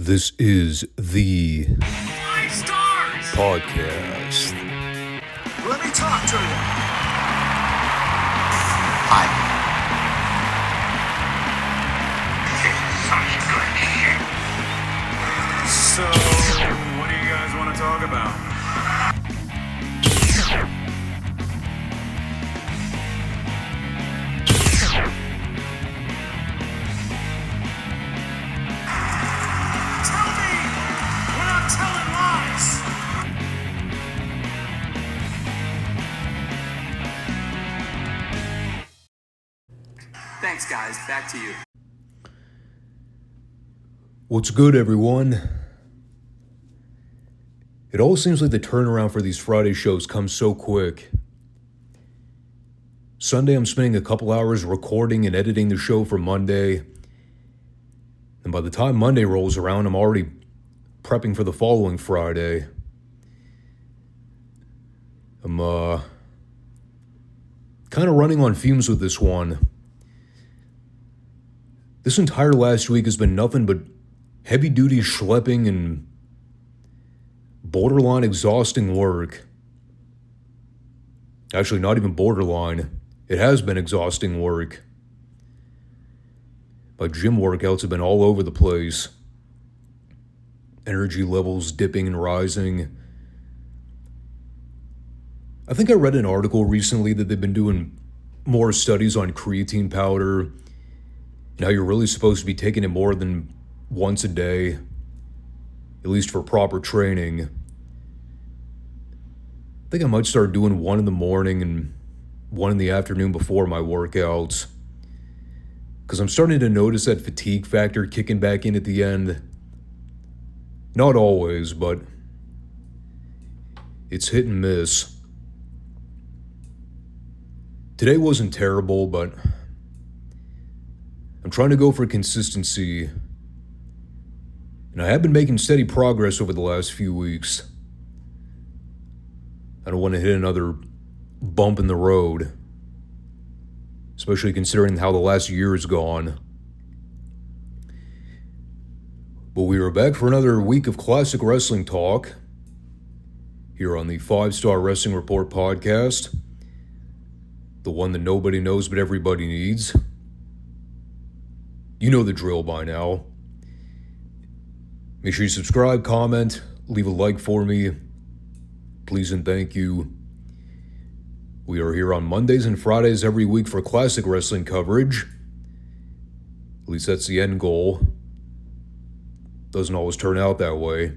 This is the Five Stars podcast. Let me talk to you. Hi. So, what do you guys want to talk about? Tell me we're not telling lies. Thanks, guys. Back to you. What's good, everyone? It all seems like the turnaround for these Friday shows comes so quick. Sunday, I'm spending a couple hours recording and editing the show for Monday. And by the time Monday rolls around, I'm already prepping for the following Friday. I'm, kind of running on fumes with this one. This entire last week has been nothing but heavy-duty schlepping and borderline exhausting work. Actually, not even borderline. It has been exhausting work. My gym workouts have been all over the place. Energy levels dipping and rising. I think I read an article recently that they've been doing more studies on creatine powder and how you're really supposed to be taking it more than once a day, at least for proper training. I think I might start doing one in the morning and one in the afternoon before my workouts, because I'm starting to notice that fatigue factor kicking back in at the end. Not always, but it's hit and miss. Today wasn't terrible, but I'm trying to go for consistency, and I have been making steady progress over the last few weeks. I don't want to hit another bump in the road, especially considering how the last year has gone. But we are back for another week of classic wrestling talk here on the Five Starr Wrestling Report podcast, the one that nobody knows but everybody needs. You know the drill by now. Make sure you subscribe, comment, leave a like for me. Please and thank you. We are here on Mondays and Fridays every week for classic wrestling coverage. At least that's the end goal. Doesn't always turn out that way.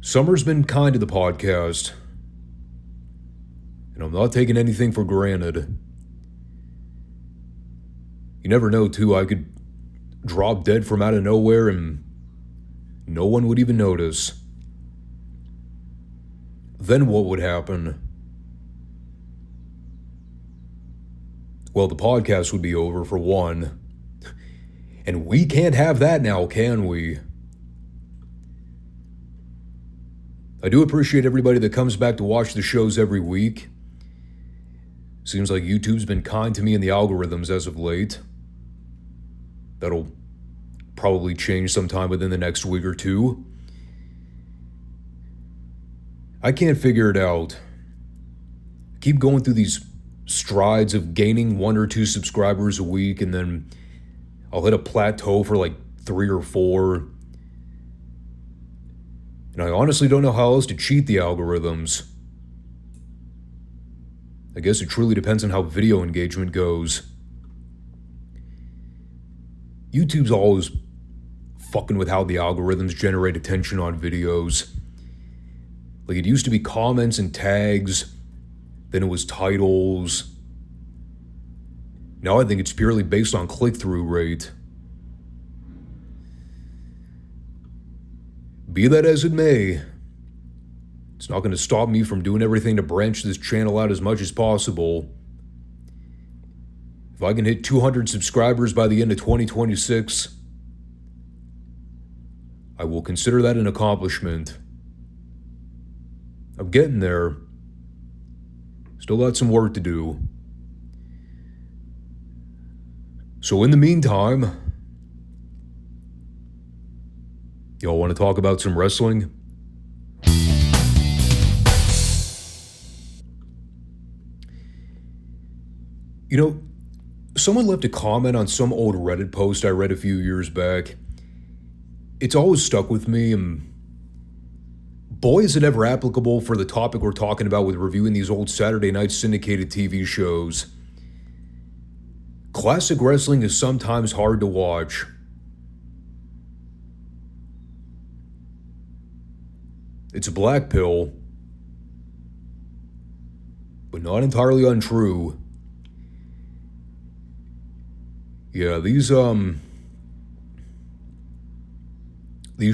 Summer's been kind to the podcast, and I'm not taking anything for granted. You never know, too. I could drop dead from out of nowhere and no one would even notice. Then what would happen? Well, the podcast would be over, for one. And we can't have that now, can we? I do appreciate everybody that comes back to watch the shows every week. Seems like YouTube's been kind to me in the algorithms as of late. That'll probably change sometime within the next week or two. I can't figure it out. I keep going through these strides of gaining 1 or 2 subscribers a week, and then I'll hit a plateau for like 3 or 4. And I honestly don't know how else to cheat the algorithms. I guess it truly depends on how video engagement goes. YouTube's always fucking with how the algorithms generate attention on videos. Like, it used to be comments and tags, then it was titles. Now I think it's purely based on click-through rate. Be that as it may, it's not going to stop me from doing everything to branch this channel out as much as possible. If I can hit 200 subscribers by the end of 2026, I will consider that an accomplishment. I'm getting there. Still got some work to do. So in the meantime, Y'all want to talk about some wrestling? You know, someone left a comment on some old Reddit post I read a few years back. It's always stuck with me, and boy, is it ever applicable for the topic we're talking about with reviewing these old Saturday night syndicated TV shows. Classic wrestling is sometimes hard to watch. It's a black pill, but not entirely untrue. Yeah, these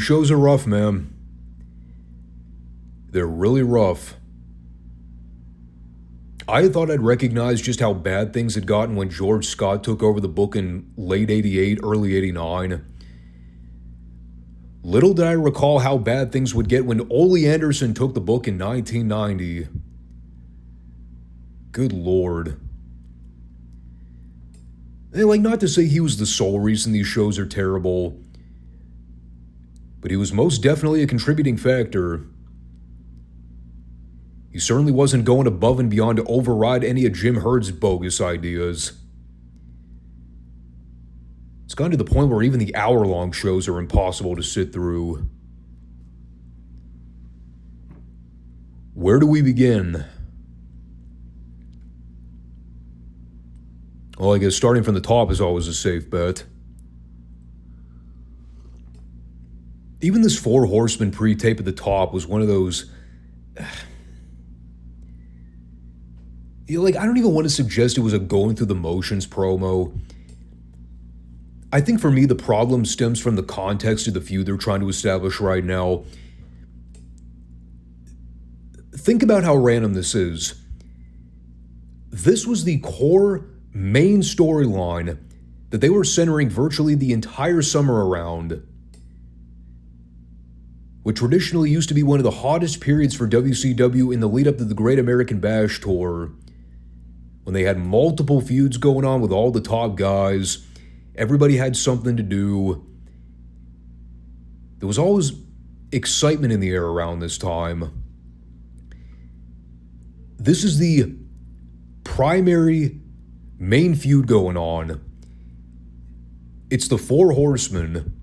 shows are rough, man. They're really rough. I thought I'd recognize just how bad things had gotten when George Scott took over the book in late 88, early 89. Little did I recall how bad things would get when Ole Anderson took the book in 1990. Good Lord. And not to say he was the sole reason these shows are terrible, but he was most definitely a contributing factor. He certainly wasn't going above and beyond to override any of Jim Herd's bogus ideas. It's gone to the point where even the hour-long shows are impossible to sit through. Where do we begin? Well, I guess starting from the top is always a safe bet. Even this Four Horsemen pre-tape at the top was one of those... I don't even want to suggest it was a going through the motions promo. I think for me the problem stems from the context of the feud they're trying to establish right now. Think about how random this is. This was the core main storyline that they were centering virtually the entire summer around, which traditionally used to be one of the hottest periods for WCW in the lead up to the Great American Bash Tour, when they had multiple feuds going on with all the top guys. Everybody had something to do. There was always excitement in the air around this time. This is the primary main feud going on. It's the Four Horsemen,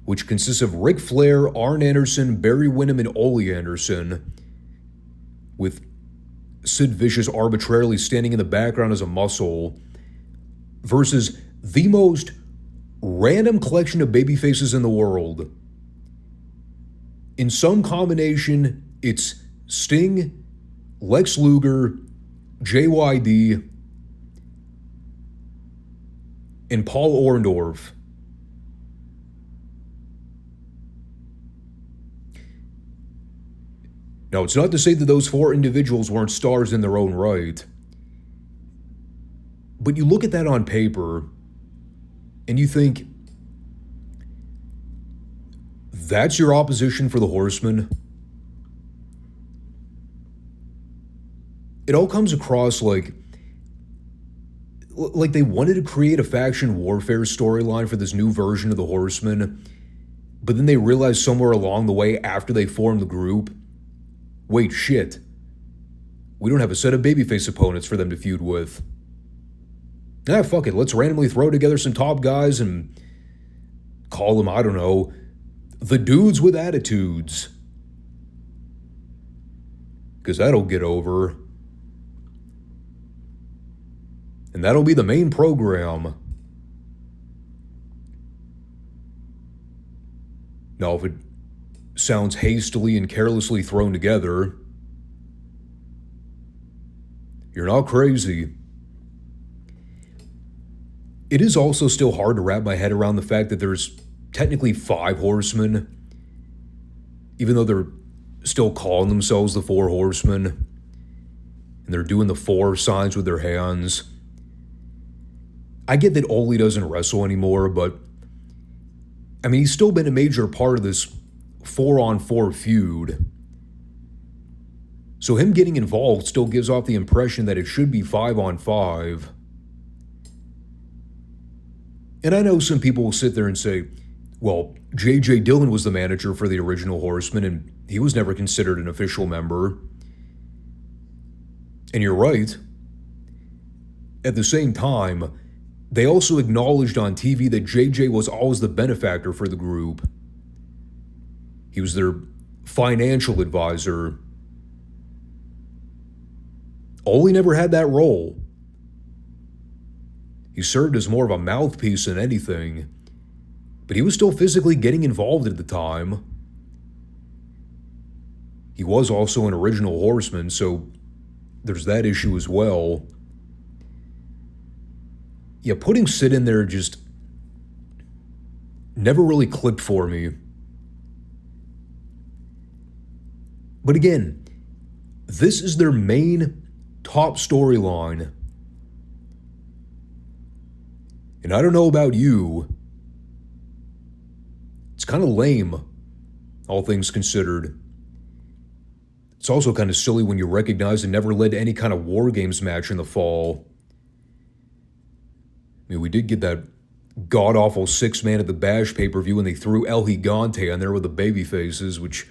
which consists of Ric Flair, Arn Anderson, Barry Windham, and Ole Anderson, with Sid Vicious arbitrarily standing in the background as a muscle, versus the most random collection of babyfaces in the world. In some combination, it's Sting, Lex Luger, JYD, and Paul Orndorff. Now, it's not to say that those four individuals weren't stars in their own right, but you look at that on paper, and you think, that's your opposition for the Horsemen? It all comes across like they wanted to create a faction warfare storyline for this new version of the Horsemen, but then they realized somewhere along the way after they formed the group, wait, shit, we don't have a set of babyface opponents for them to feud with. Fuck it, let's randomly throw together some top guys and call them, I don't know, the dudes with attitudes. Because that'll get over. And that'll be the main program. Now, if it sounds hastily and carelessly thrown together, you're not crazy. It is also still hard to wrap my head around the fact that there's technically 5 horsemen, even though they're still calling themselves the Four Horsemen, and they're doing the 4 signs with their hands. I get that Ole doesn't wrestle anymore, but he's still been a major part of this 4-on-4 feud. So him getting involved still gives off the impression that it should be 5-on-5. And I know some people will sit there and say, well, J.J. Dillon was the manager for the original Horsemen, and he was never considered an official member. And you're right. At the same time, they also acknowledged on TV that JJ was always the benefactor for the group. He was their financial advisor. Ole never had that role. He served as more of a mouthpiece than anything, but he was still physically getting involved at the time. He was also an original Horseman, so there's that issue as well. Yeah, putting Sid in there just never really clicked for me. But again, this is their main top storyline. And I don't know about you, it's kind of lame, all things considered. It's also kind of silly when you recognize it never led to any kind of War Games match in the fall. I mean, we did get that god-awful six-man at the Bash pay-per-view, and they threw El Gigante on there with the baby faces, which...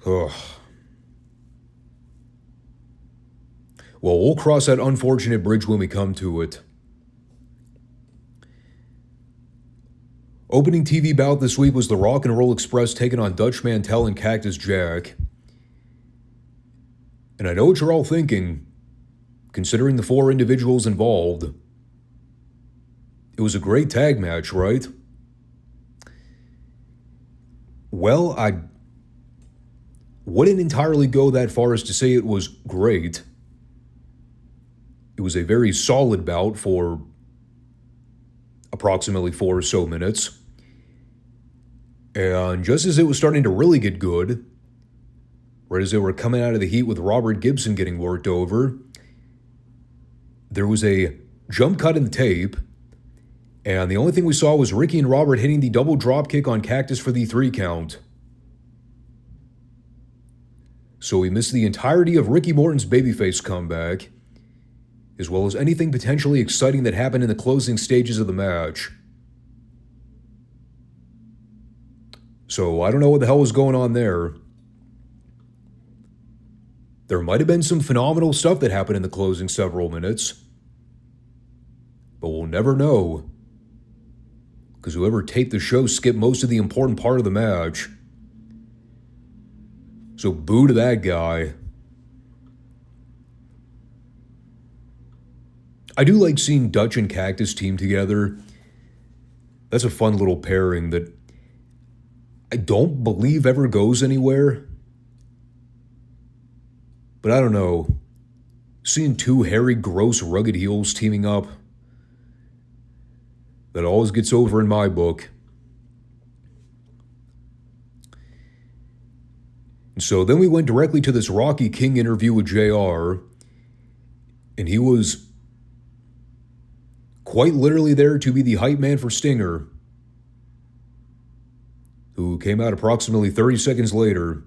Ugh. Well, we'll cross that unfortunate bridge when we come to it. Opening TV bout this week was the Rock and Roll Express taking on Dutch Mantel and Cactus Jack. And I know what you're all thinking, considering the four individuals involved. It was a great tag match, right? Well, I wouldn't entirely go that far as to say it was great. It was a very solid bout for approximately 4 or so minutes. And just as it was starting to really get good, right as they were coming out of the heat with Robert Gibson getting worked over, there was a jump cut in the tape, and the only thing we saw was Ricky and Robert hitting the double drop kick on Cactus for the 3 count. So we missed the entirety of Ricky Morton's babyface comeback, as well as anything potentially exciting that happened in the closing stages of the match. So I don't know what the hell was going on there. There might have been some phenomenal stuff that happened in the closing several minutes, but we'll never know, because whoever taped the show skipped most of the important part of the match. So boo to that guy. I do like seeing Dutch and Cactus team together. That's a fun little pairing that I don't believe ever goes anywhere. But I don't know. Seeing 2 hairy, gross, rugged heels teaming up, that always gets over in my book. And so then we went directly to this Rocky King interview with JR, and he was quite literally there to be the hype man for Stinger, who came out approximately 30 seconds later.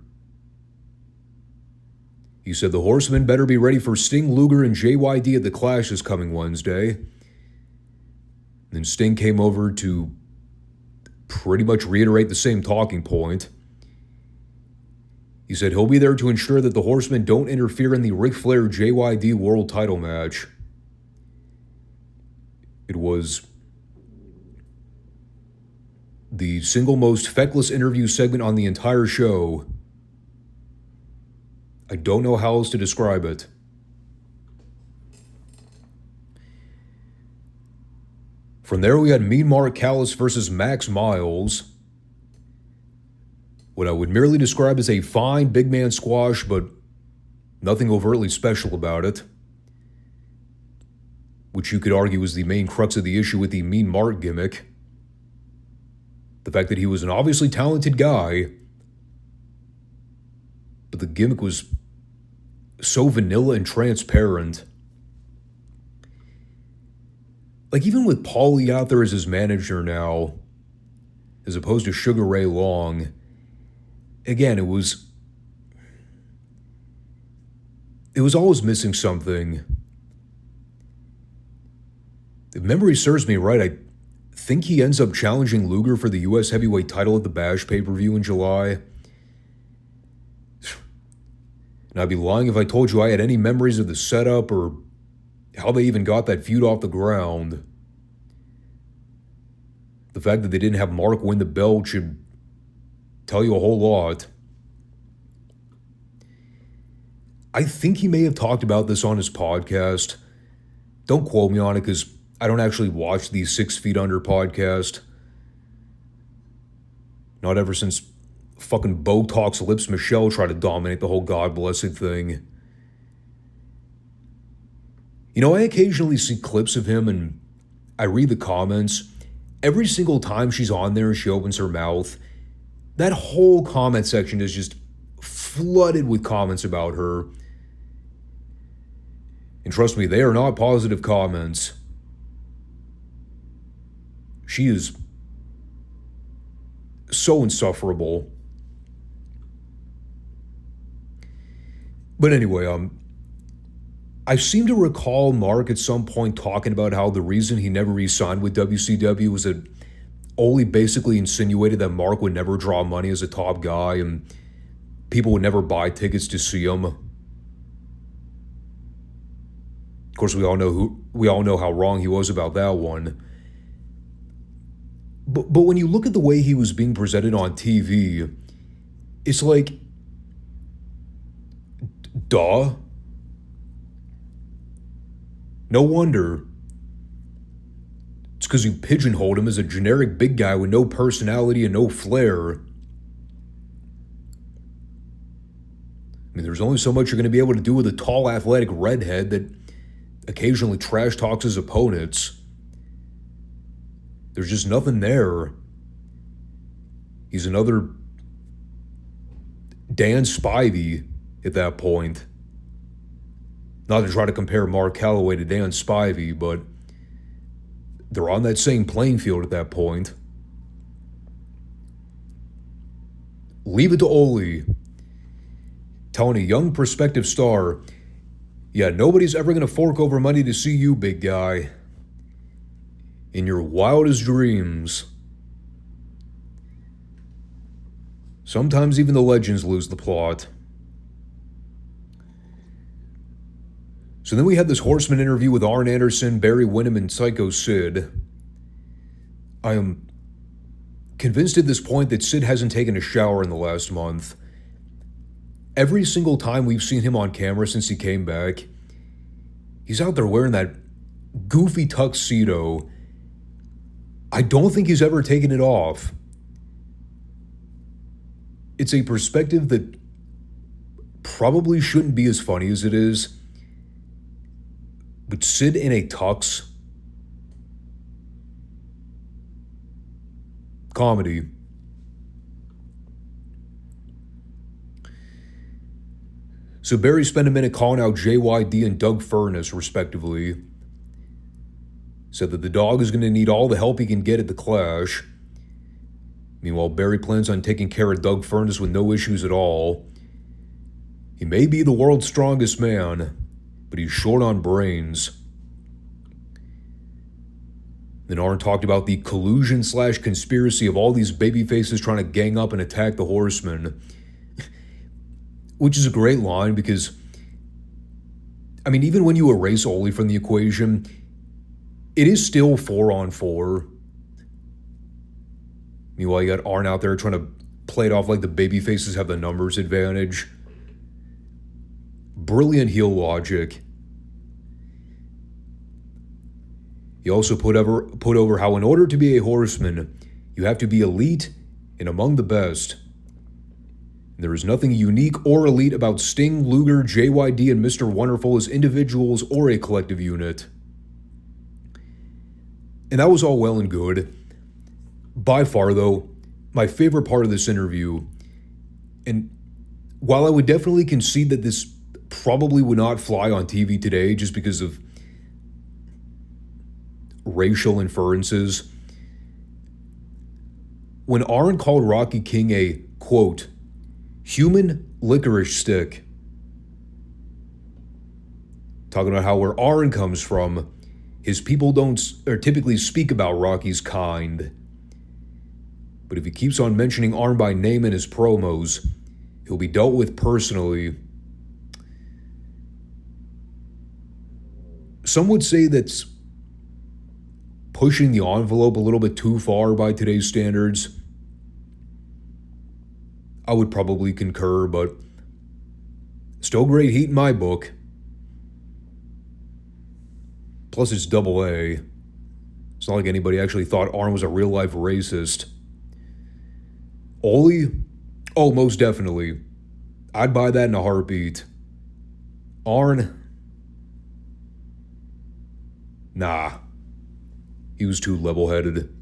He said the Horsemen better be ready for Sting, Luger, and JYD at the Clash this coming Wednesday. Then Sting came over to pretty much reiterate the same talking point. He said he'll be there to ensure that the Horsemen don't interfere in the Ric Flair JYD World Title match. It was the single most feckless interview segment on the entire show. I don't know how else to describe it. From there, we had Mean Mark Callis versus Max Miles. What I would merely describe as a fine big man squash, but nothing overtly special about it. Which you could argue was the main crux of the issue with the Mean Mark gimmick. The fact that he was an obviously talented guy, but the gimmick was so vanilla and transparent. Like, even with Paulie out there as his manager now, as opposed to Sugar Ray Long, again, it was always missing something. If memory serves me right, I think he ends up challenging Luger for the U.S. heavyweight title at the Bash pay-per-view in July. And I'd be lying if I told you I had any memories of the setup or how they even got that feud off the ground. The fact that they didn't have Mark win the belt should tell you a whole lot. I think he may have talked about this on his podcast. Don't quote me on it because I don't actually watch the 6 Feet Under podcast. Not ever since fucking Botox Lips Michelle tried to dominate the whole God Blessed thing. You know, I occasionally see clips of him and I read the comments. Every single time she's on there and she opens her mouth, that whole comment section is just flooded with comments about her. And trust me, they are not positive comments. She is so insufferable. But anyway, I seem to recall Mark at some point talking about how the reason he never re-signed with WCW was that Ole basically insinuated that Mark would never draw money as a top guy and people would never buy tickets to see him. Of course, we all know how wrong he was about that one. But when you look at the way he was being presented on TV, it's like, duh. No wonder. It's because you pigeonholed him as a generic big guy with no personality and no flair. I mean, there's only so much you're going to be able to do with a tall, athletic redhead that occasionally trash talks his opponents. There's just nothing there. He's another Dan Spivey at that point. Not to try to compare Mark Calloway to Dan Spivey, but they're on that same playing field at that point. Leave it to Ole, telling a young prospective star, yeah, nobody's ever going to fork over money to see you, big guy. In your wildest dreams. Sometimes even the legends lose the plot. So then we had this Horseman interview with Arn Anderson, Barry Windham, and Psycho Sid. I am convinced at this point that Sid hasn't taken a shower in the last month. Every single time we've seen him on camera since he came back, he's out there wearing that goofy tuxedo. I don't think he's ever taken it off. It's a perspective that probably shouldn't be as funny as it is. But Sid in a tux? Comedy. So Barry spent a minute calling out JYD and Doug Furness, respectively. Said that the dog is going to need all the help he can get at the Clash. Meanwhile, Barry plans on taking care of Doug Furness with no issues at all. He may be the world's strongest man, but he's short on brains. Then Arn talked about the collusion/conspiracy of all these babyfaces trying to gang up and attack the Horsemen. Which is a great line because, I mean, even when you erase Ole from the equation, it is still 4-on-4. Meanwhile, you got Arn out there trying to play it off like the babyfaces have the numbers advantage. Brilliant heel logic. He also put over how in order to be a Horseman, you have to be elite and among the best. There is nothing unique or elite about Sting, Luger, JYD, and Mr. Wonderful as individuals or a collective unit. And that was all well and good. By far, though, my favorite part of this interview, and while I would definitely concede that this probably would not fly on TV today just because of racial inferences, when Arn called Rocky King a, quote, human licorice stick, talking about how where Arn comes from, His people don't typically speak about Rocky's kind. But if he keeps on mentioning Arn by name in his promos, he'll be dealt with personally. Some would say that's pushing the envelope a little bit too far by today's standards. I would probably concur, but still great heat in my book. Plus, it's double A. It's not like anybody actually thought Arn was a real-life racist. Ole? Oh, most definitely. I'd buy that in a heartbeat. Arn? Nah. He was too level-headed.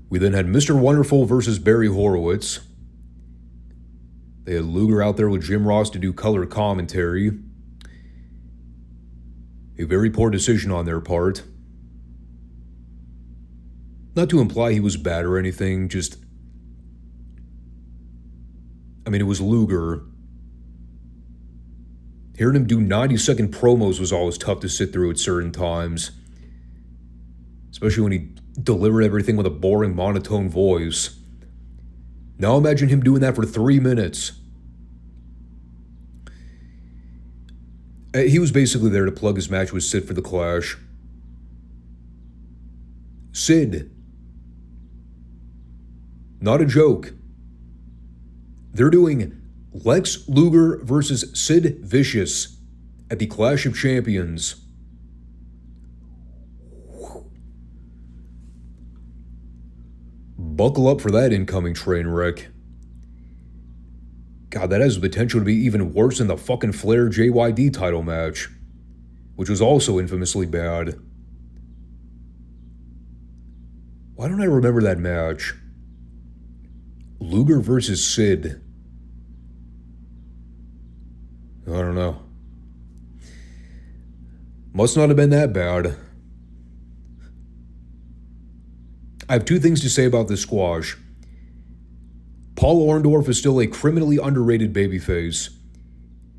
We then had Mr. Wonderful versus Barry Horowitz. They had Luger out there with Jim Ross to do color commentary. A very poor decision on their part. Not to imply he was bad or anything, just... it was Luger. Hearing him do 90-second promos was always tough to sit through at certain times. Especially when he delivered everything with a boring, monotone voice. Now imagine him doing that for 3 minutes. He was basically there to plug his match with Sid for the Clash. Sid. Not a joke. They're doing Lex Luger versus Sid Vicious at the Clash of Champions. Buckle up for that incoming train wreck. God, that has the potential to be even worse than the fucking Flair JYD title match, which was also infamously bad. Why don't I remember that match? Luger versus Sid. I don't know. Must not have been that bad. I have two things to say about this squash. Paul Orndorff is still a criminally underrated babyface,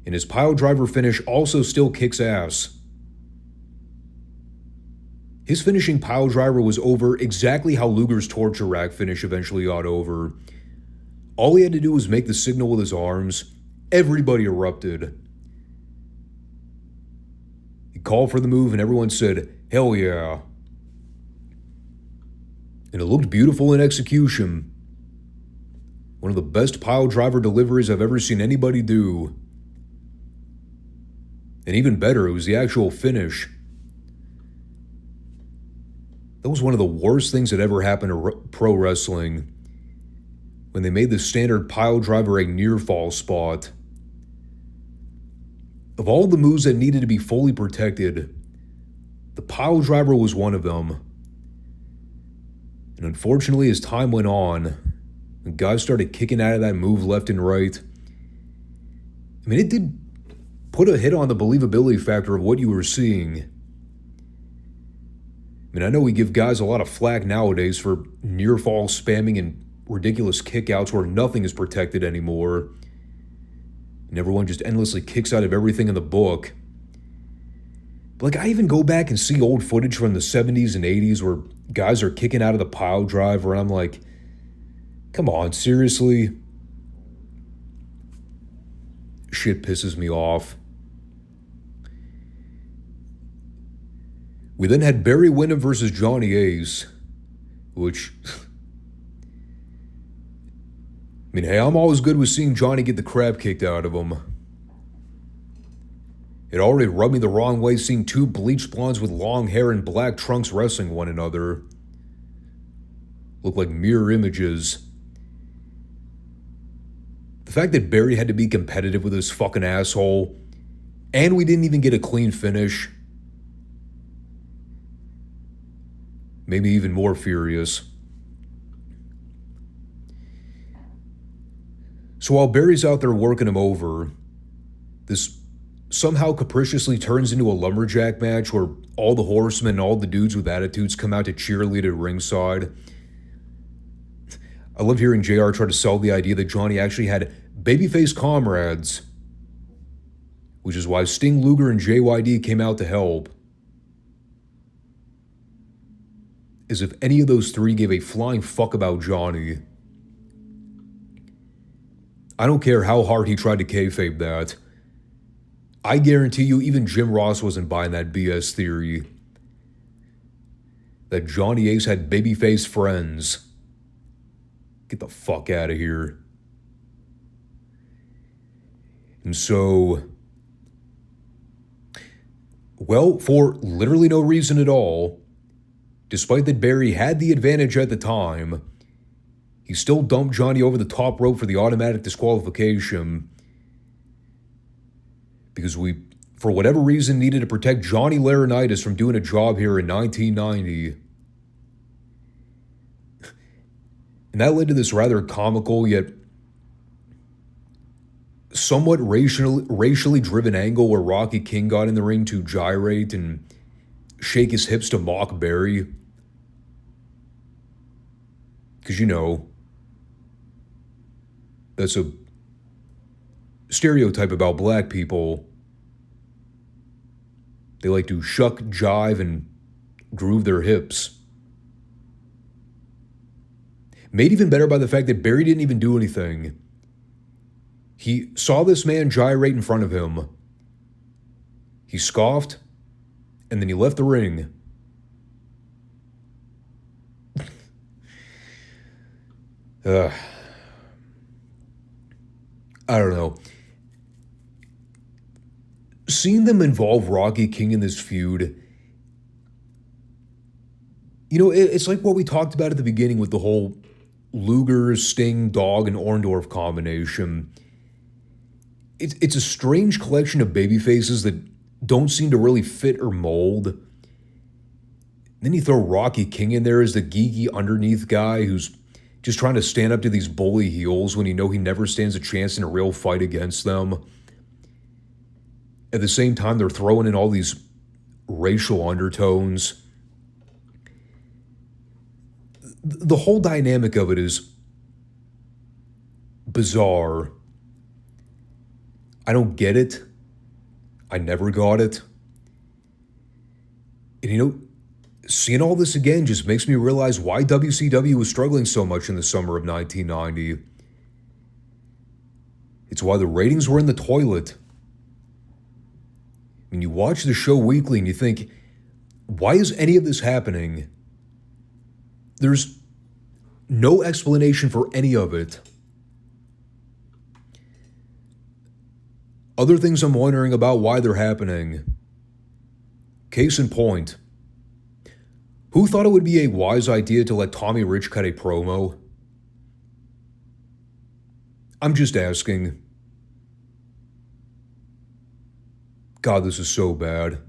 and his piledriver finish also still kicks ass. His finishing piledriver was over exactly how Luger's torture rack finish eventually got over. All he had to do was make the signal with his arms. Everybody erupted. He called for the move and everyone said, "Hell yeah." And it looked beautiful in execution. One of the best piledriver deliveries I've ever seen anybody do. And even better, it was the actual finish. That was one of the worst things that ever happened to pro wrestling. When they made the standard piledriver a near fall spot. Of all the moves that needed to be fully protected, the piledriver was one of them. And unfortunately, as time went on, and guys started kicking out of that move left and right, it did put a hit on the believability factor of what you were seeing. I know we give guys a lot of flack nowadays for near fall spamming and ridiculous kickouts where nothing is protected anymore. And everyone just endlessly kicks out of everything in the book. But I even go back and see old footage from the 70s and 80s where guys are kicking out of the pile driver, and I'm like, come on, seriously? Shit pisses me off. We then had Barry Windham versus Johnny Ace, which... hey, I'm always good with seeing Johnny get the crap kicked out of him. It already rubbed me the wrong way seeing two bleached blondes with long hair and black trunks wrestling one another. Look like mirror images. The fact that Barry had to be competitive with this fucking asshole, and we didn't even get a clean finish, made me even more furious. So while Barry's out there working him over, this somehow capriciously turns into a lumberjack match where all the horsemen and all the dudes with attitudes come out to cheerlead at ringside. I love hearing JR try to sell the idea that Johnny actually had babyface comrades. which is why Sting, Luger, and JYD came out to help. As if any of those three gave a flying fuck about Johnny. I don't care how hard he tried to kayfabe that. I guarantee you even Jim Ross wasn't buying that BS theory. That Johnny Ace had babyface friends. Get the fuck out of here. And so, well, for literally no reason at all, despite that Barry had the advantage at the time, he still dumped Johnny over the top rope for the automatic disqualification because we, for whatever reason, needed to protect Johnny Laurinaitis from doing a job here in 1990. And that led to this rather comical yet somewhat racially driven angle where Rocky King got in the ring to gyrate and shake his hips to mock Barry. Because, you know, that's a stereotype about black people. They like to shuck, jive, and groove their hips. Made even better by the fact that Barry didn't even do anything. He saw this man gyrate in front of him. He scoffed, and then he left the ring. I don't know. Seeing them involve Rocky King in this feud, you know, it's like what we talked about at the beginning with the whole Luger, Sting, Dog, and Orndorff combination. It's a strange collection of babyfaces that don't seem to really fit or mold. Then you throw Rocky King in there as the geeky underneath guy who's just trying to stand up to these bully heels when you know he never stands a chance in a real fight against them. At the same time, they're throwing in all these racial undertones. The whole dynamic of it is bizarre. I don't get it. I never got it. And you know, seeing all this again just makes me realize why WCW was struggling so much in the summer of 1990. It's why the ratings were in the toilet. I mean, you watch the show weekly and you think, why is any of this happening? There's no explanation for any of it. Other things I'm wondering about why they're happening. Case in point, who thought it would be a wise idea to let Tommy Rich cut a promo? I'm just asking. God, this is so bad.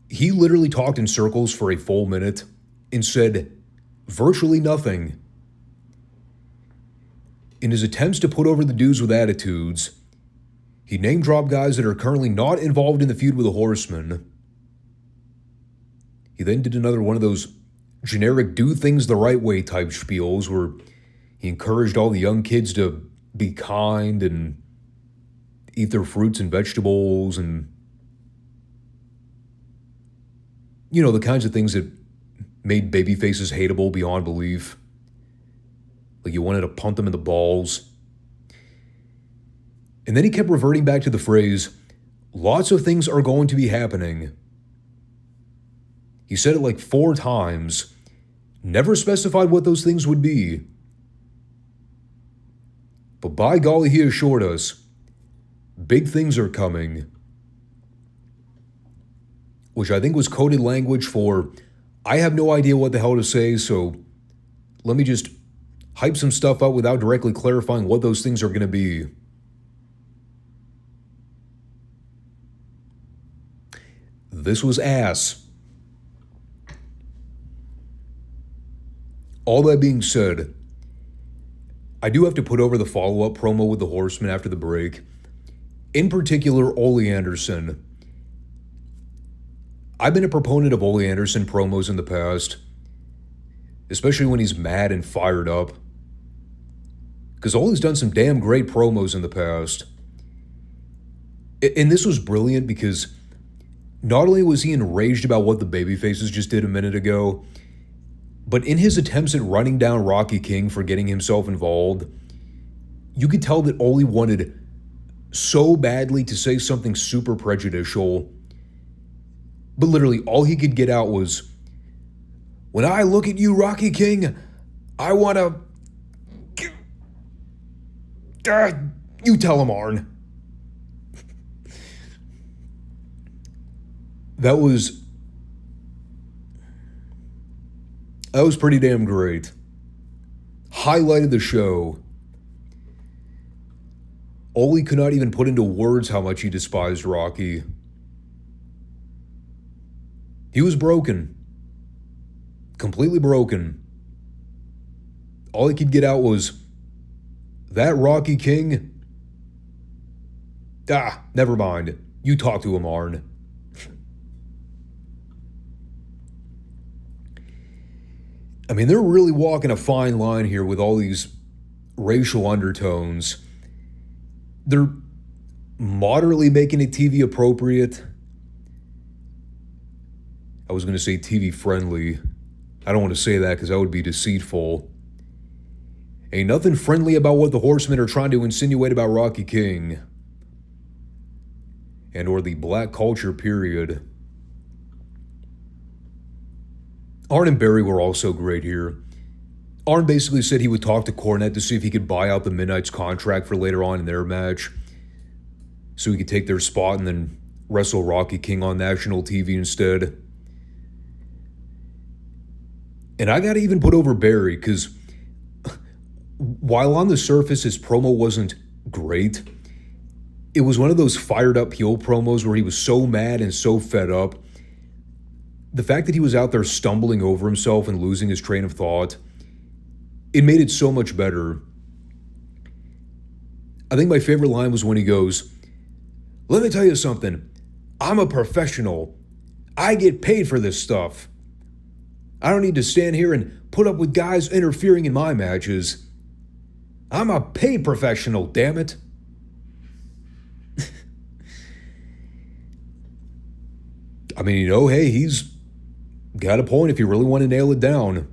He literally talked in circles for a full minute and said virtually nothing. In his attempts to put over the dudes with attitudes, he name-dropped guys that are currently not involved in the feud with the Horsemen. He then did another one of those generic do things the right way type spiels where he encouraged all the young kids to be kind and eat their fruits and vegetables and, you know, the kinds of things that made babyfaces hateable beyond belief. Like you wanted to punt them in the balls. And then he kept reverting back to the phrase, lots of things are going to be happening. He said it like 4 times, never specified what those things would be. But by golly, he assured us, big things are coming. Which I think was coded language for, I have no idea what the hell to say, so let me just hype some stuff up without directly clarifying what those things are going to be. This was ass. All that being said, I do have to put over the follow-up promo with the Horsemen after the break. In particular, Ole Anderson. I've been a proponent of Ole Anderson promos in the past, especially when he's mad and fired up. Because Ole's done some damn great promos in the past. And this was brilliant because not only was he enraged about what the babyfaces just did a minute ago, but in his attempts at running down Rocky King for getting himself involved, you could tell that Ole wanted so badly to say something super prejudicial, but literally all he could get out was, "When I look at you, Rocky King, I want to..." You tell him, Arn. That was pretty damn great. Highlighted the show. Ole could not even put into words how much he despised Rocky. He was broken. Completely broken. All he could get out was, "That Rocky King? Never mind. You talk to him, Arn." I mean, they're really walking a fine line here with all these racial undertones. They're moderately making it TV appropriate. I was going to say TV friendly. I don't want to say that because that would be deceitful. Ain't nothing friendly about what the Horsemen are trying to insinuate about Rocky King. And or the black culture period. Arn and Barry were also great here. Arn basically said he would talk to Cornette to see if he could buy out the Midnight's contract for later on in their match, so he could take their spot and then wrestle Rocky King on national TV instead. And I gotta even put over Barry, because while on the surface his promo wasn't great, it was one of those fired up heel promos where he was so mad and so fed up. The fact that he was out there stumbling over himself and losing his train of thought, it made it so much better. I think my favorite line was when he goes, "Let me tell you something. I'm a professional. I get paid for this stuff. I don't need to stand here and put up with guys interfering in my matches. I'm a paid professional, damn it." I mean, hey, he's got a point if you really want to nail it down.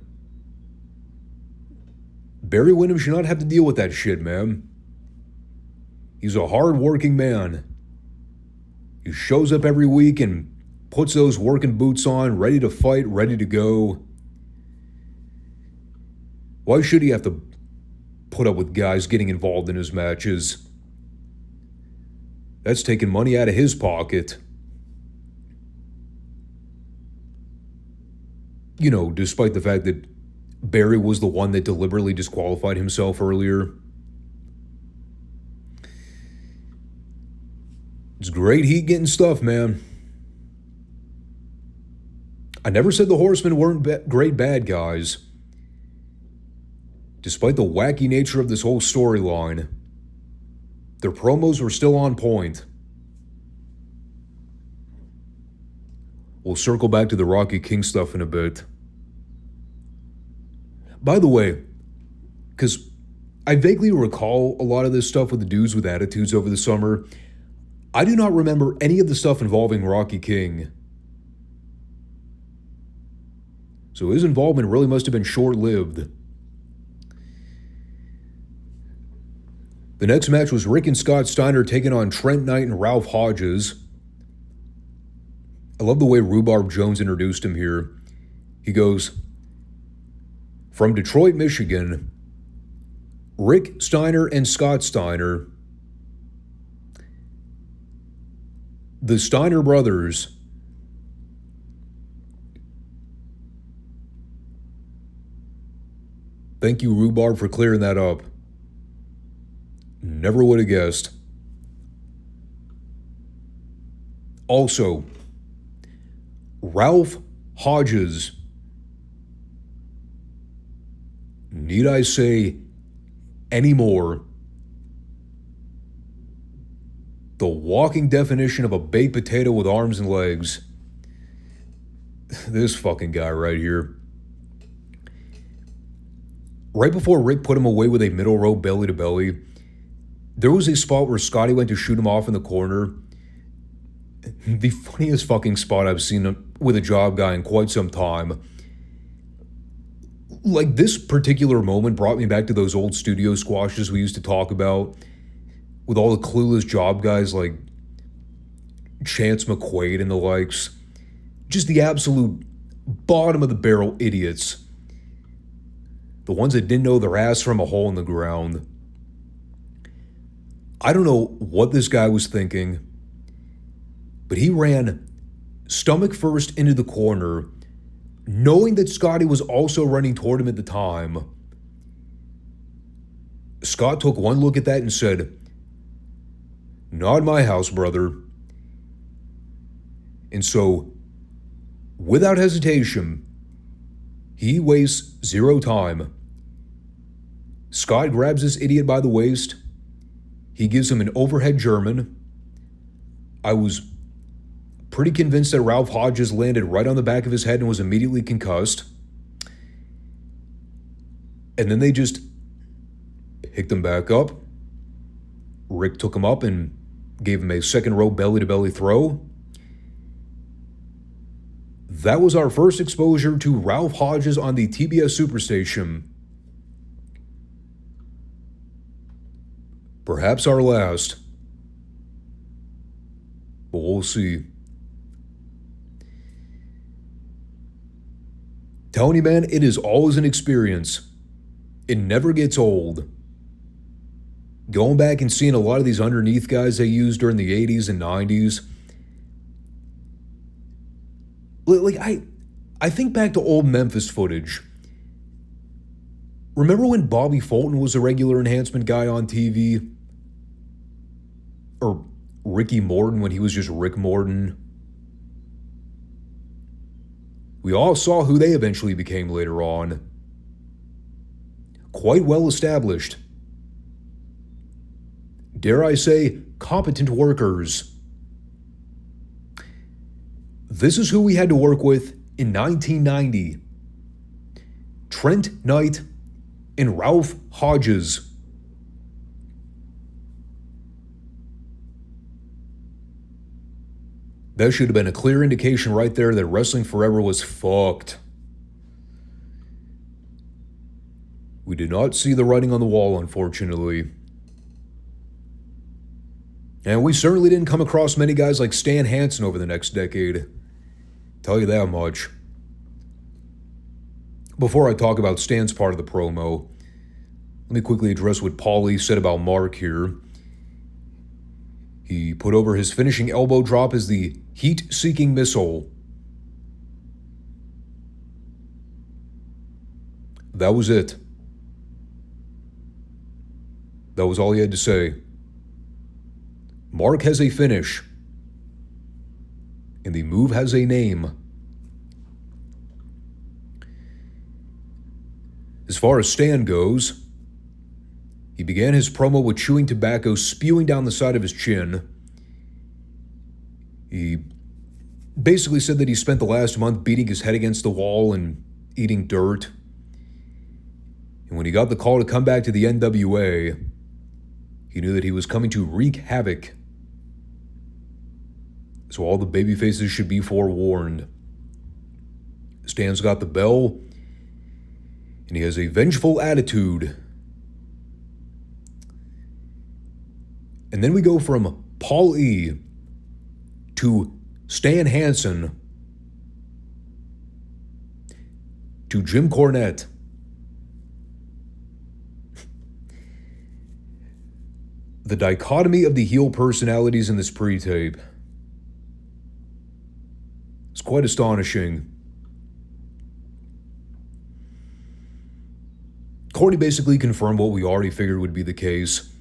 Barry Windham should not have to deal with that shit, man. He's a hard-working man. He shows up every week and puts those working boots on, ready to fight, ready to go. Why should he have to put up with guys getting involved in his matches? That's taking money out of his pocket. Despite the fact that Barry was the one that deliberately disqualified himself earlier. It's great heat getting stuff, man. I never said the Horsemen weren't great bad guys. Despite the wacky nature of this whole storyline, their promos were still on point. We'll circle back to the Rocky King stuff in a bit. By the way, because I vaguely recall a lot of this stuff with the dudes with attitudes over the summer, I do not remember any of the stuff involving Rocky King. So his involvement really must have been short-lived. The next match was Rick and Scott Steiner taking on Trent Knight and Ralph Hodges. I love the way Rhubarb Jones introduced him here. He goes, "From Detroit, Michigan, Rick Steiner and Scott Steiner, the Steiner brothers, Thank you, Rhubarb, for clearing that up. Never would have guessed. Also, Ralph Hodges. Need I say any more? The walking definition of a baked potato with arms and legs. This fucking guy right here. Right before Rick put him away with a middle row belly to belly, there was a spot where Scotty went to shoot him off in the corner, the funniest fucking spot I've seen with a job guy in quite some time. Like, this particular moment brought me back to those old studio squashes we used to talk about, with all the clueless job guys like Chance McQuaid and the likes. Just the absolute bottom of the barrel idiots. The ones that didn't know their ass from a hole in the ground. I don't know what this guy was thinking, but he ran stomach first into the corner, knowing that Scotty was also running toward him at the time. Scott took one look at that and said, "Not my house, brother." And so, without hesitation, he wastes zero time. Scott grabs this idiot by the waist. He gives him an overhead German. I was pretty convinced that Ralph Hodges landed right on the back of his head and was immediately concussed. And then they just picked him back up. Rick took him up and gave him a second row belly-to-belly throw. That was our first exposure to Ralph Hodges on the TBS Superstation. Perhaps our last. But we'll see. Telling you, man, it is always an experience. It never gets old. Going back and seeing a lot of these underneath guys they used during the 80s and 90s. Like, I think back to old Memphis footage. Remember when Bobby Fulton was a regular enhancement guy on TV? Or Ricky Morton when he was just Rick Morton? We all saw who they eventually became later on. Quite well established. Dare I say, competent workers. This is who we had to work with in 1990. Trent Knight and Ralph Hodges. That should have been a clear indication right there that Wrestling Forever was fucked. We did not see the writing on the wall, unfortunately. And we certainly didn't come across many guys like Stan Hansen over the next decade. Tell you that much. Before I talk about Stan's part of the promo, let me quickly address what Paulie said about Mark here. He put over his finishing elbow drop as the heat-seeking missile. That was it. That was all he had to say. Mark has a finish. And the move has a name. As far as Stan goes, he began his promo with chewing tobacco spewing down the side of his chin. He basically said that he spent the last month beating his head against the wall and eating dirt. And when he got the call to come back to the NWA, he knew that he was coming to wreak havoc. So all the babyfaces should be forewarned. Stan's got the bell, and he has a vengeful attitude. And then we go from Paul E. to Stan Hansen to Jim Cornette. The dichotomy of the heel personalities in this pre-tape is quite astonishing. Corny basically confirmed what we already figured would be the case.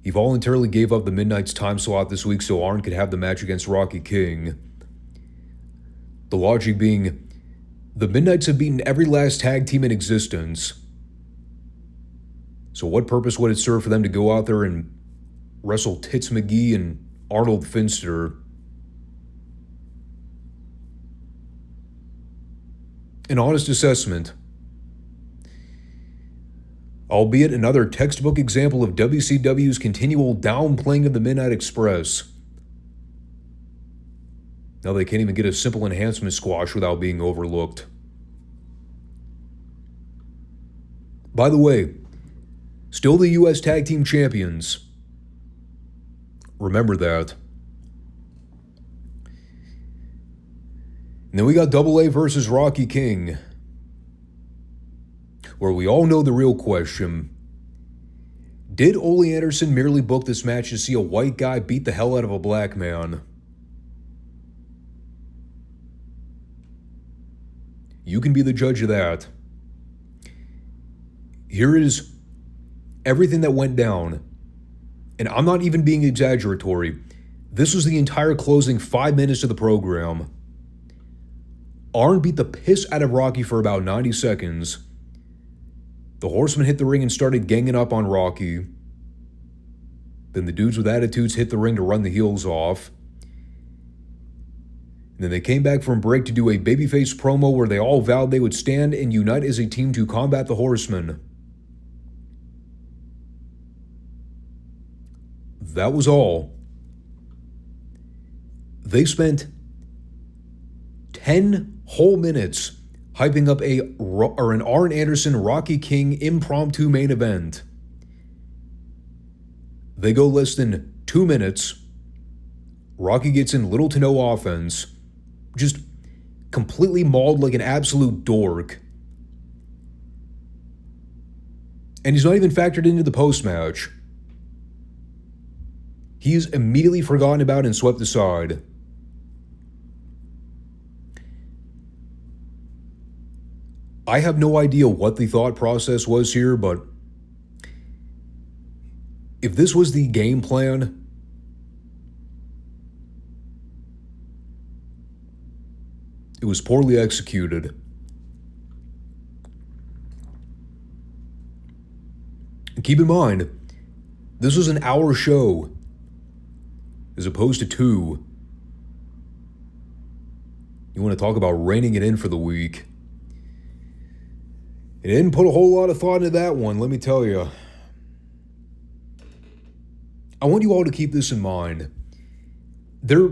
He voluntarily gave up the Midnight's time slot this week so Arn could have the match against Rocky King. The logic being, the Midnights have beaten every last tag team in existence. So what purpose would it serve for them to go out there and wrestle Tits McGee and Arnold Finster? An honest assessment. Albeit another textbook example of WCW's continual downplaying of the Midnight Express. Now they can't even get a simple enhancement squash without being overlooked. By the way, still the U.S. Tag Team Champions. Remember that. And then we got AA versus Rocky King, where we all know the real question. Did Ole Anderson merely book this match to see a white guy beat the hell out of a black man? You can be the judge of that. Here is everything that went down. And I'm not even being exaggeratory. This was the entire closing 5 minutes of the program. Arn beat the piss out of Rocky for about 90 seconds. The Horsemen hit the ring and started ganging up on Rocky. Then the dudes with attitudes hit the ring to run the heels off. And then they came back from break to do a babyface promo where they all vowed they would stand and unite as a team to combat the Horsemen. That was all. They spent 10 whole minutes hyping up an Arn Anderson Rocky King impromptu main event. They go less than 2 minutes. Rocky gets in little to no offense. Just completely mauled like an absolute dork. And he's not even factored into the post-match. He is immediately forgotten about and swept aside. I have no idea what the thought process was here, but if this was the game plan, it was poorly executed. And keep in mind, this was an hour show as opposed to 2. You want to talk about reining it in for the week. It didn't put a whole lot of thought into that one, let me tell you. I want you all to keep this in mind. Their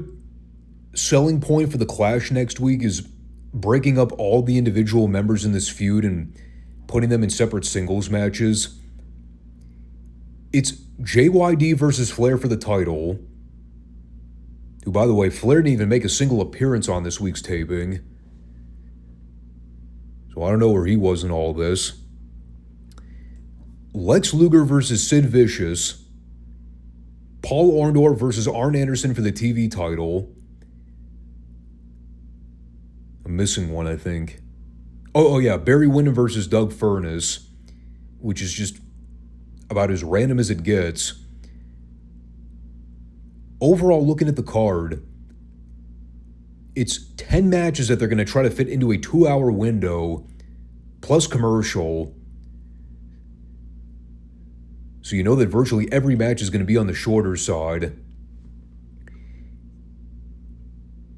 selling point for the Clash next week is breaking up all the individual members in this feud and putting them in separate singles matches. It's JYD versus Flair for the title. Who, by the way, Flair didn't even make a single appearance on this week's taping. So I don't know where he was in all this. Lex Luger versus Sid Vicious. Paul Orndorff versus Arn Anderson for the TV title. I'm missing one, I think. Oh yeah, Barry Windham versus Doug Furnas, which is just about as random as it gets. Overall, looking at the card, it's 10 matches that they're going to try to fit into a 2-hour window, plus commercial. So you know that virtually every match is going to be on the shorter side.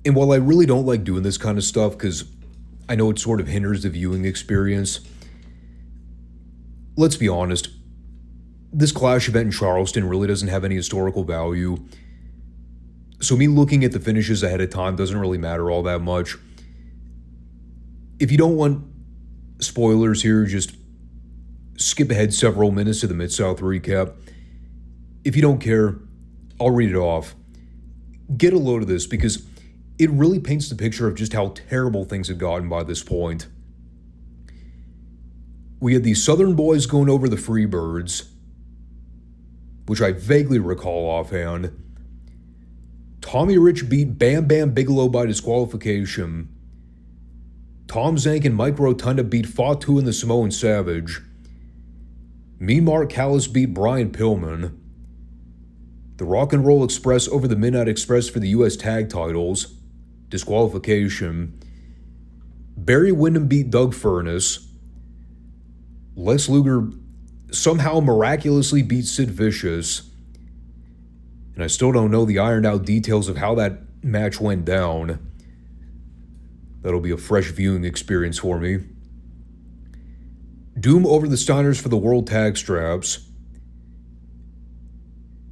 And while I really don't like doing this kind of stuff, because I know it sort of hinders the viewing experience, let's be honest, this Clash event in Charleston really doesn't have any historical value. So me looking at the finishes ahead of time doesn't really matter all that much. If you don't want spoilers here, just skip ahead several minutes to the Mid-South recap. If you don't care, I'll read it off. Get a load of this because it really paints the picture of just how terrible things had gotten by this point. We had the Southern Boys going over the Freebirds, which I vaguely recall offhand. Tommy Rich beat Bam Bam Bigelow by disqualification. Tom Zank and Mike Rotunda beat Fatu and the Samoan Savage. Mean Mark Callis beat Brian Pillman. The Rock and Roll Express over the Midnight Express for the U.S. Tag Titles. Disqualification. Barry Windham beat Doug Furnas. Lex Luger somehow miraculously beat Sid Vicious. And I still don't know the ironed out details of how that match went down. That'll be a fresh viewing experience for me. Doom over the Steiners for the World Tag Straps.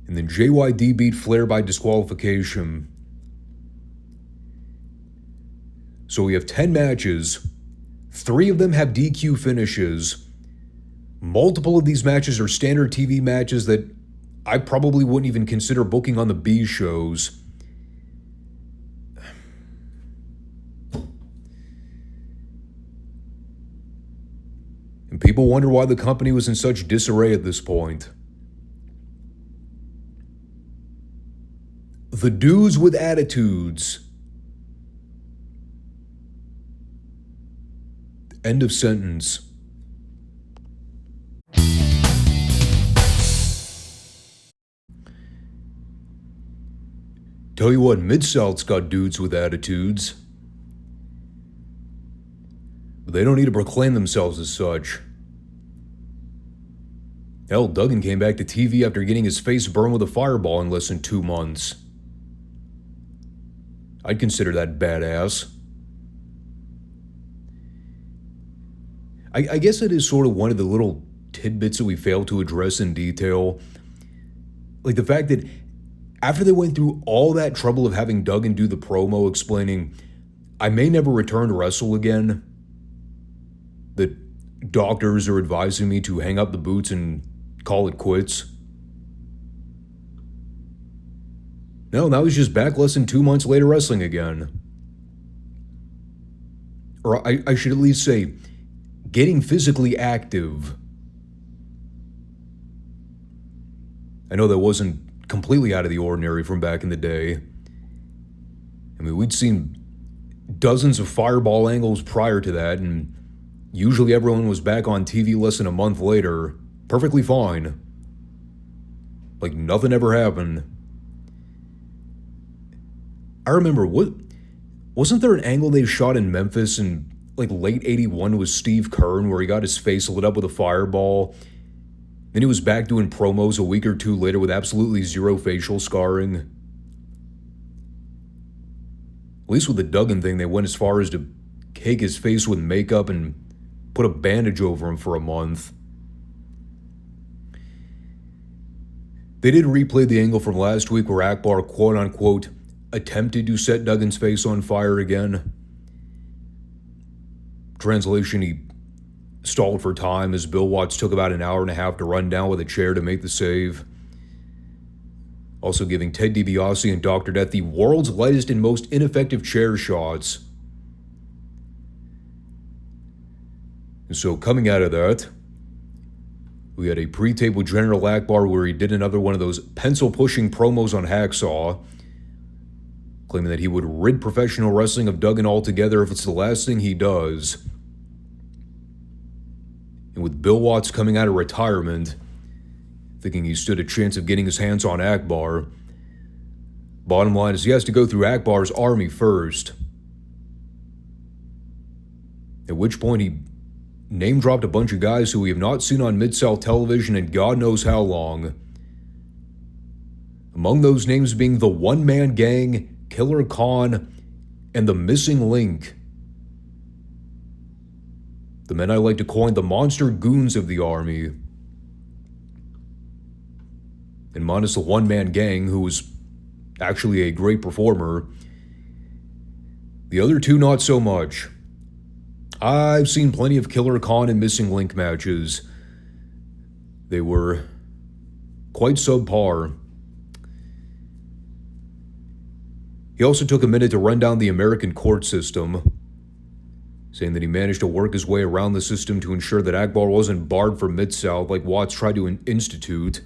And then JYD beat Flair by disqualification. So we have 10 matches. 3 of them have DQ finishes. Multiple of these matches are standard TV matches that I probably wouldn't even consider booking on the B shows. And people wonder why the company was in such disarray at this point. The dudes with attitudes. End of sentence. Tell you what, Mid-South's got dudes with attitudes. But they don't need to proclaim themselves as such. Hell, Duggan came back to TV after getting his face burned with a fireball in less than 2 months. I'd consider that badass. I guess it is sort of one of the little tidbits that we fail to address in detail. Like the fact that after they went through all that trouble of having Duggan do the promo explaining, I may never return to wrestle again, that doctors are advising me to hang up the boots and call it quits. No, now he's just back less than 2 months later wrestling again. Or I should at least say, getting physically active. I know that wasn't completely out of the ordinary from back in the day. I mean, we'd seen dozens of fireball angles prior to that, and usually everyone was back on TV less than a month later, perfectly fine. Like nothing ever happened. I remember, wasn't there an angle they shot in Memphis in like late 81 with Steve Kern where he got his face lit up with a fireball? Then he was back doing promos a week or 2 later with absolutely zero facial scarring. At least with the Duggan thing, they went as far as to cake his face with makeup and put a bandage over him for a month. They did replay the angle from last week where Akbar quote-unquote attempted to set Duggan's face on fire again. Translation, he stalled for time as Bill Watts took about an hour and a half to run down with a chair to make the save. Also giving Ted DiBiase and Dr. Death the world's lightest and most ineffective chair shots. And so coming out of that, we had a pre-tape with General Akbar where he did another one of those pencil-pushing promos on Hacksaw, claiming that he would rid professional wrestling of Duggan altogether if it's the last thing he does. And with Bill Watts coming out of retirement, thinking he stood a chance of getting his hands on Akbar, bottom line is he has to go through Akbar's army first. At which point he name-dropped a bunch of guys who we have not seen on Mid-South television in God knows how long. Among those names being the One-Man Gang, Killer Khan, and the Missing Link. The men I like to coin the monster goons of the army. And minus the One-Man Gang, who was actually a great performer, the other 2 not so much. I've seen plenty of Killer Khan and Missing Link matches. They were quite subpar. He also took a minute to run down the American court system, saying that he managed to work his way around the system to ensure that Akbar wasn't barred from Mid-South like Watts tried to institute.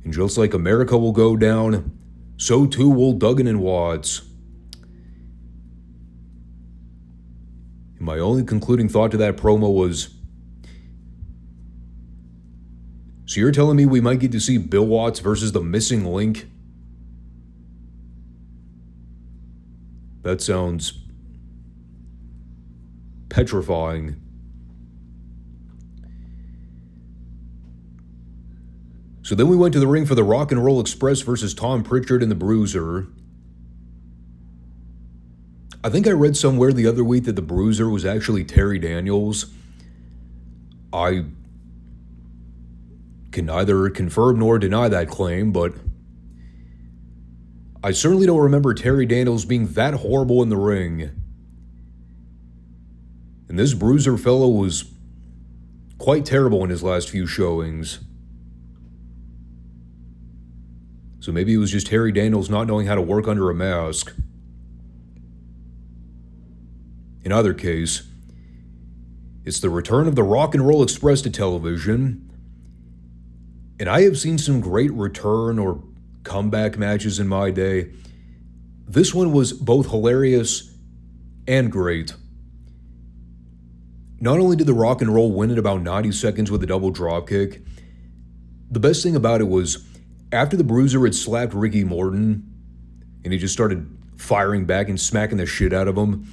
And just like America will go down, so too will Duggan and Watts. And my only concluding thought to that promo was, so you're telling me we might get to see Bill Watts versus the Missing Link? That sounds petrifying. So then we went to the ring for the Rock and Roll Express versus Tom Pritchard and the Bruiser. I think I read somewhere the other week that the Bruiser was actually Terry Daniels. I can neither confirm nor deny that claim, but I certainly don't remember Terry Daniels being that horrible in the ring. And this Bruiser fellow was quite terrible in his last few showings. So maybe it was just Terry Daniels not knowing how to work under a mask. In either case, it's the return of the Rock and Roll Express to television. And I have seen some great return or comeback matches in my day. This one was both hilarious and great. Not only did the Rock and Roll win in about 90 seconds with a double dropkick, the best thing about it was after the Bruiser had slapped Ricky Morton and he just started firing back and smacking the shit out of him,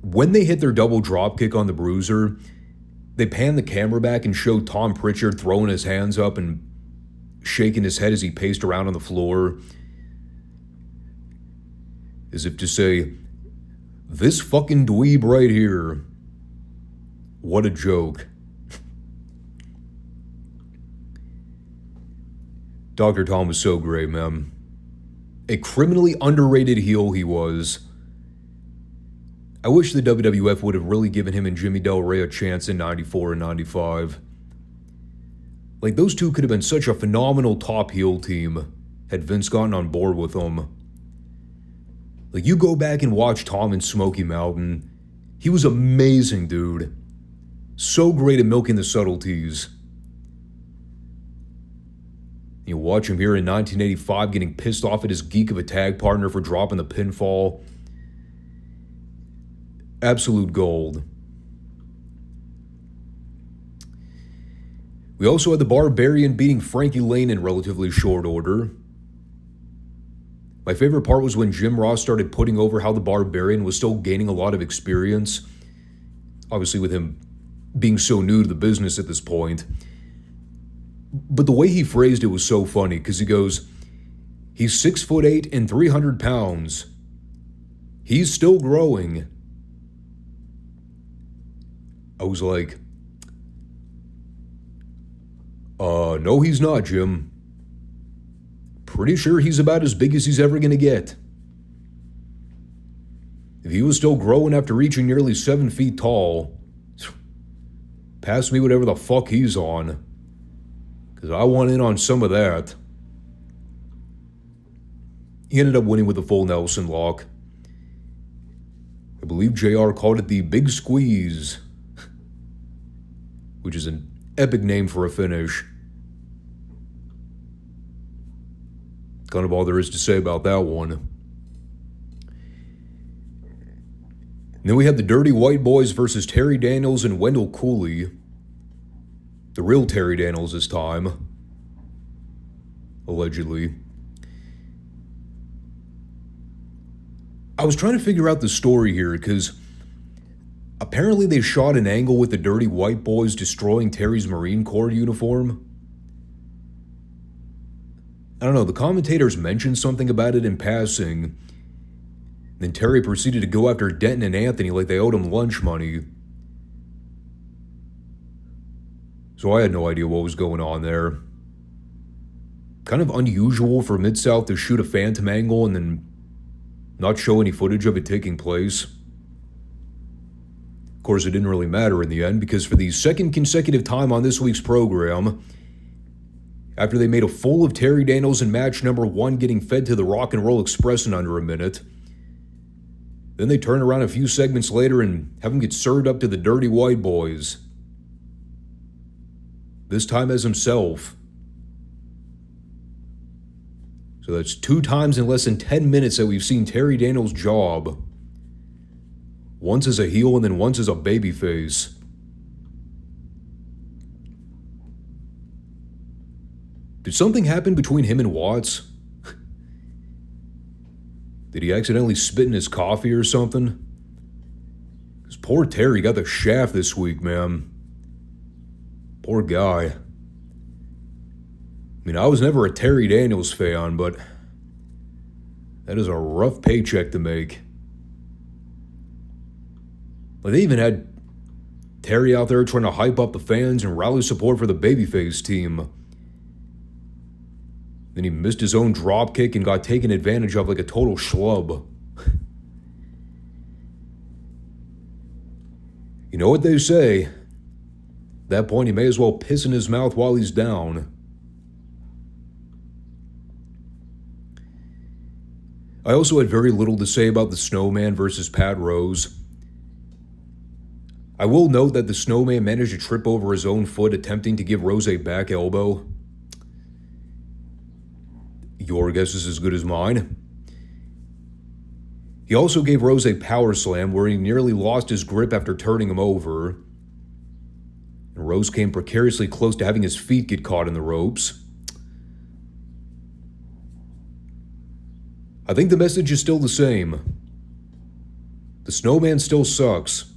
when they hit their double dropkick on the Bruiser, they panned the camera back and showed Tom Pritchard throwing his hands up and shaking his head as he paced around on the floor, as if to say, this fucking dweeb right here. What a joke. Dr. Tom was so great, man. A criminally underrated heel he was. I wish the WWF would have really given him and Jimmy Del Rey a chance in 94 and 95. Like, those two could have been such a phenomenal top heel team had Vince gotten on board with them. Like, you go back and watch Tom in Smoky Mountain. He was amazing, dude. So great at milking the subtleties. You watch him here in 1985 getting pissed off at his geek of a tag partner for dropping the pinfall. Absolute gold. We also had the Barbarian beating Frankie Lane in relatively short order. My favorite part was when Jim Ross started putting over how the Barbarian was still gaining a lot of experience. Obviously with him being so new to the business at this point. But the way he phrased it was so funny, because he goes, he's 6'8" and 300 pounds. He's still growing. I was like, no he's not, Jim. Pretty sure he's about as big as he's ever gonna get. If he was still growing after reaching nearly 7 feet tall, pass me whatever the fuck he's on. Because I want in on some of that. He ended up winning with a full Nelson lock. I believe JR called it the Big Squeeze, which is an epic name for a finish. Kind of all there is to say about that one. And then we had the Dirty White Boys versus Terry Daniels and Wendell Cooley. The real Terry Daniels this time. Allegedly. I was trying to figure out the story here because apparently they shot an angle with the Dirty White Boys destroying Terry's Marine Corps uniform. I don't know, the commentators mentioned something about it in passing. Then Terry proceeded to go after Denton and Anthony like they owed him lunch money. So I had no idea what was going on there. Kind of unusual for Mid-South to shoot a phantom angle and then not show any footage of it taking place. Of course, it didn't really matter in the end because for the second consecutive time on this week's program, after they made a fool of Terry Daniels in match number 1 getting fed to the Rock and Roll Express in under a minute, then they turn around a few segments later and have him get served up to the Dirty White Boys. This time as himself. So that's 2 times in less than 10 minutes that we've seen Terry Daniels' job. Once as a heel and then once as a babyface. Did something happen between him and Watts? Did he accidentally spit in his coffee or something? Because poor Terry got the shaft this week, man. Poor guy. I mean, I was never a Terry Daniels fan, but that is a rough paycheck to make. Like, they even had Terry out there trying to hype up the fans and rally support for the babyface team. Then he missed his own dropkick and got taken advantage of like a total schlub. You know what they say? At that point, he may as well piss in his mouth while he's down. I also had very little to say about the Snowman versus Pat Rose. I will note that the Snowman managed to trip over his own foot attempting to give Rose a back elbow. Your guess is as good as mine. He also gave Rose a power slam where he nearly lost his grip after turning him over. And Rose came precariously close to having his feet get caught in the ropes. I think the message is still the same. The Snowman still sucks.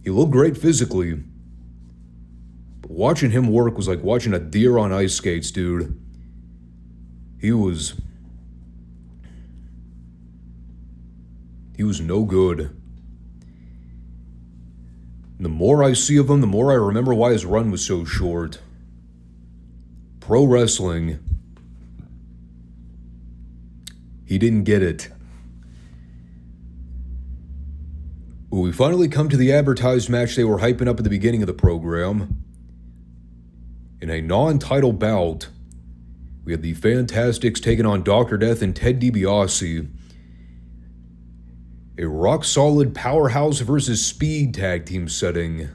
He looked great physically. But watching him work was like watching a deer on ice skates, dude. He was no good. And the more I see of him, the more I remember why his run was so short. Pro wrestling. He didn't get it. Well, we finally come to the advertised match they were hyping up at the beginning of the program. In a non-title bout, we had the Fantastics taking on Dr. Death and Ted DiBiase. A rock-solid powerhouse versus speed tag team setting.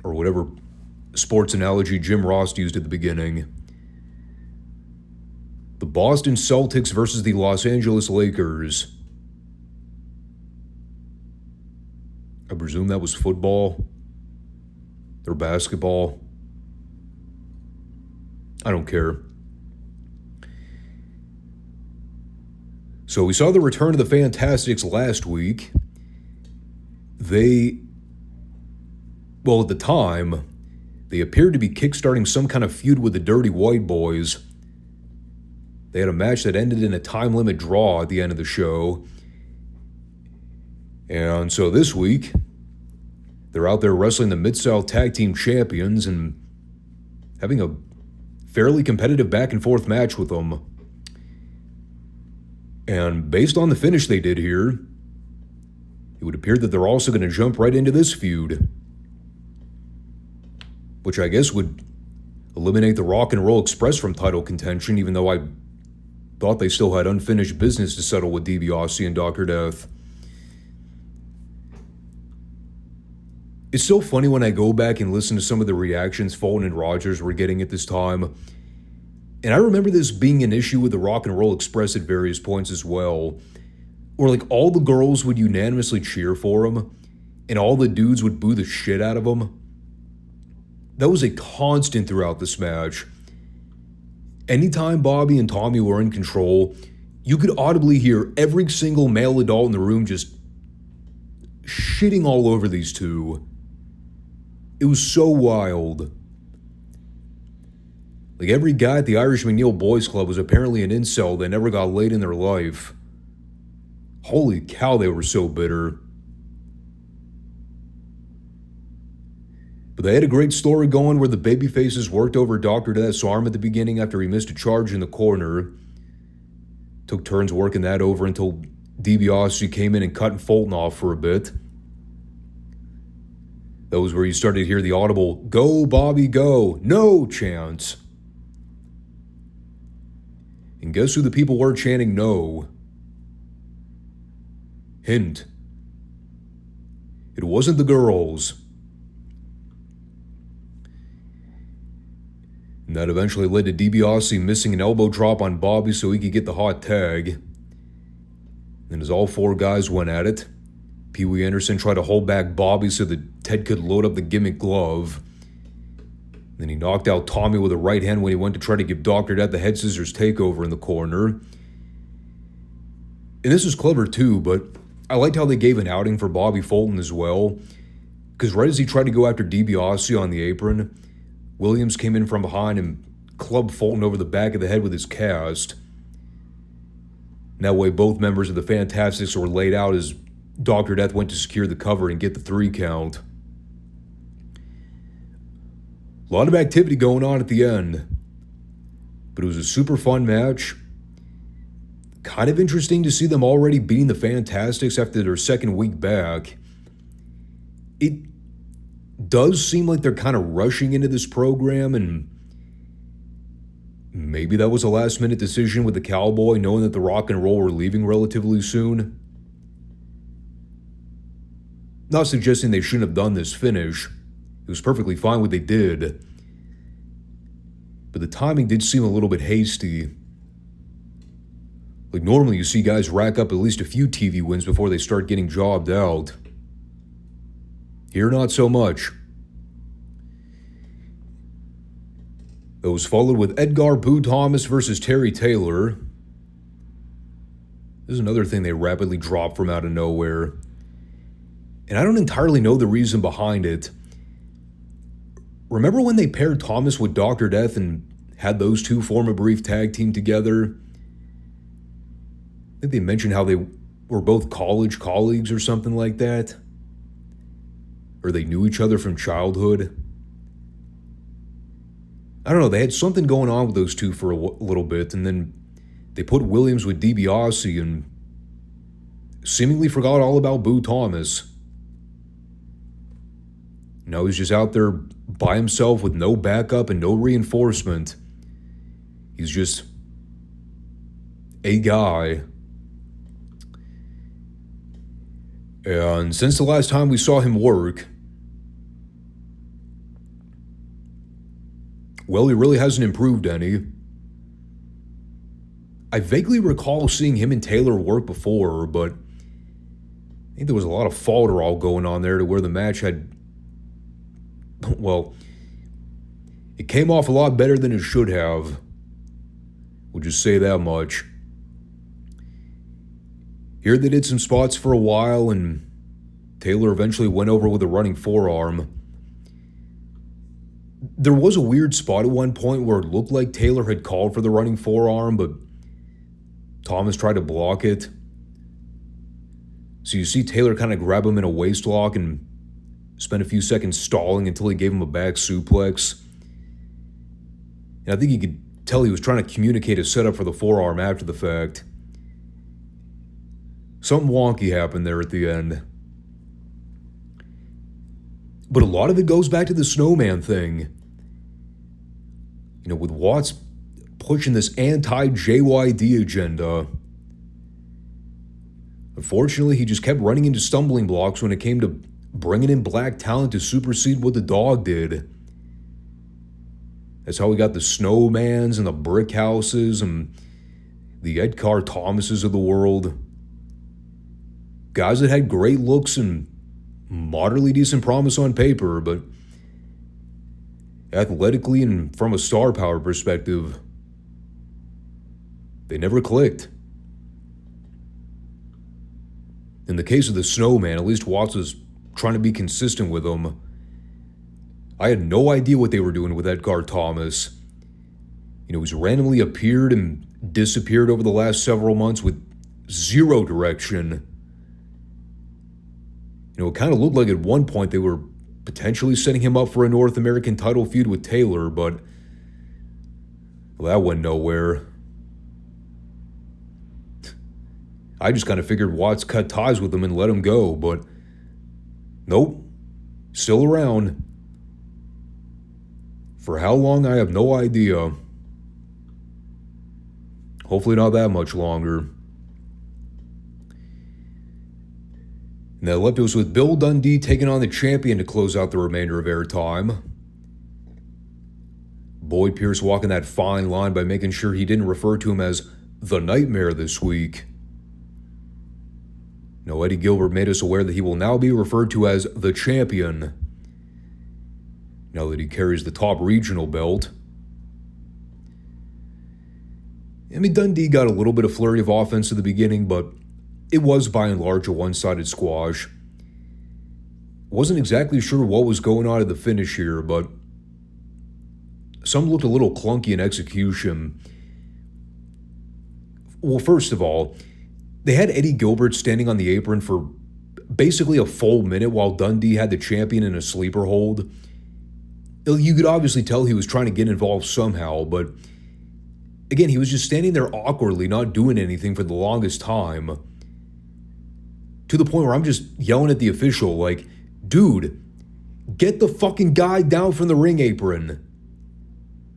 Or whatever sports analogy Jim Ross used at the beginning. The Boston Celtics versus the Los Angeles Lakers. I presume that was football or basketball. I don't care. So we saw the return of the Fantastics last week. At the time, they appeared to be kickstarting some kind of feud with the Dirty White Boys. They had a match that ended in a time limit draw at the end of the show. And so this week, they're out there wrestling the Mid-South Tag Team Champions and having a fairly competitive back and forth match with them. And based on the finish they did here, it would appear that they're also going to jump right into this feud. Which I guess would eliminate the Rock and Roll Express from title contention, even though I thought they still had unfinished business to settle with DiBiase and Dr. Death. It's so funny when I go back and listen to some of the reactions Fulton and Rogers were getting at this time. And I remember this being an issue with the Rock and Roll Express at various points as well. Where like all the girls would unanimously cheer for him, and all the dudes would boo the shit out of him. That was a constant throughout this match. Anytime Bobby and Tommy were in control, you could audibly hear every single male adult in the room just shitting all over these two. It was so wild. Like every guy at the Irish McNeil Boys Club was apparently an incel that never got laid in their life. Holy cow, they were so bitter. But they had a great story going where the babyfaces worked over Dr. Death's arm at the beginning after he missed a charge in the corner. Took turns working that over until DiBiase came in and cut Fulton off for a bit. That was where you started to hear the audible, "Go, Bobby, go, no" chants. And guess who the people were chanting no? Hint. It wasn't the girls. And that eventually led to DiBiase missing an elbow drop on Bobby so he could get the hot tag. And as all four guys went at it, Pee Wee Anderson tried to hold back Bobby so that Ted could load up the gimmick glove. Then he knocked out Tommy with a right hand when he went to try to give Dr. Death the head scissors takeover in the corner. And this was clever too, but I liked how they gave an outing for Bobby Fulton as well. Because right as he tried to go after DiBiase on the apron, Williams came in from behind and clubbed Fulton over the back of the head with his cast. And that way both members of the Fantastics were laid out as Dr. Death went to secure the cover and get the 3 count. A lot of activity going on at the end. But it was a super fun match. Kind of interesting to see them already beating the Fantastics after their second week back. It does seem like they're kind of rushing into this program, and maybe that was a last-minute decision with the Cowboy, knowing that the Rock and Roll were leaving relatively soon. Not suggesting they shouldn't have done this finish. It was perfectly fine what they did. But the timing did seem a little bit hasty. Like normally you see guys rack up at least a few TV wins before they start getting jobbed out. Here, not so much. It was followed with Edgar Boo Thomas versus Terry Taylor. This is another thing they rapidly dropped from out of nowhere. And I don't entirely know the reason behind it. Remember when they paired Thomas with Dr. Death and had those two form a brief tag team together? I think they mentioned how they were both college colleagues or something like that. Or they knew each other from childhood. I don't know, they had something going on with those two for a little bit, and then they put Williams with DiBiase and seemingly forgot all about Boo Thomas. Now he's just out there by himself with no backup and no reinforcement. He's just a guy. And since the last time we saw him work, well, he really hasn't improved any. I vaguely recall seeing him and Taylor work before, but I think there was a lot of falderall going on there to where the match had, well, it came off a lot better than it should have. We'll just say that much. Here they did some spots for a while, and Taylor eventually went over with a running forearm. There was a weird spot at one point where it looked like Taylor had called for the running forearm, but Thomas tried to block it. So you see Taylor kind of grab him in a waist lock and spend a few seconds stalling until he gave him a back suplex. And I think you could tell he was trying to communicate a setup for the forearm after the fact. Something wonky happened there at the end. But a lot of it goes back to the snowman thing. You know, with Watts pushing this anti-JYD agenda. Unfortunately, he just kept running into stumbling blocks when it came to bringing in black talent to supersede what the Dog did. That's how we got the Snowmans and the Brick Houses and the Edgar Thomases of the world. Guys that had great looks and moderately decent promise on paper, but athletically and from a star power perspective, they never clicked. In the case of the Snowman, at least Watts was trying to be consistent with them. I had no idea what they were doing with Edgar Thomas. You know, he's randomly appeared and disappeared over the last several months with zero direction. You know, it kind of looked like at one point they were potentially setting him up for a North American title feud with Taylor, but well, that went nowhere. I just kind of figured Watts cut ties with him and let him go, but nope, still around. For how long, I have no idea. Hopefully not that much longer. And that left us with Bill Dundee taking on the champion to close out the remainder of airtime. Boyd Pierce walking that fine line by making sure he didn't refer to him as the Nightmare this week. No, Eddie Gilbert made us aware that he will now be referred to as the champion, now that he carries the top regional belt. I mean, Dundee got a little bit of flurry of offense at the beginning, but it was by and large a one-sided squash. Wasn't exactly sure what was going on at the finish here, but some looked a little clunky in execution. Well, first of all, they had Eddie Gilbert standing on the apron for basically a full minute while Dundee had the champion in a sleeper hold. You could obviously tell he was trying to get involved somehow, but again, he was just standing there awkwardly, not doing anything for the longest time. To the point where I'm just yelling at the official, like, dude, get the fucking guy down from the ring apron.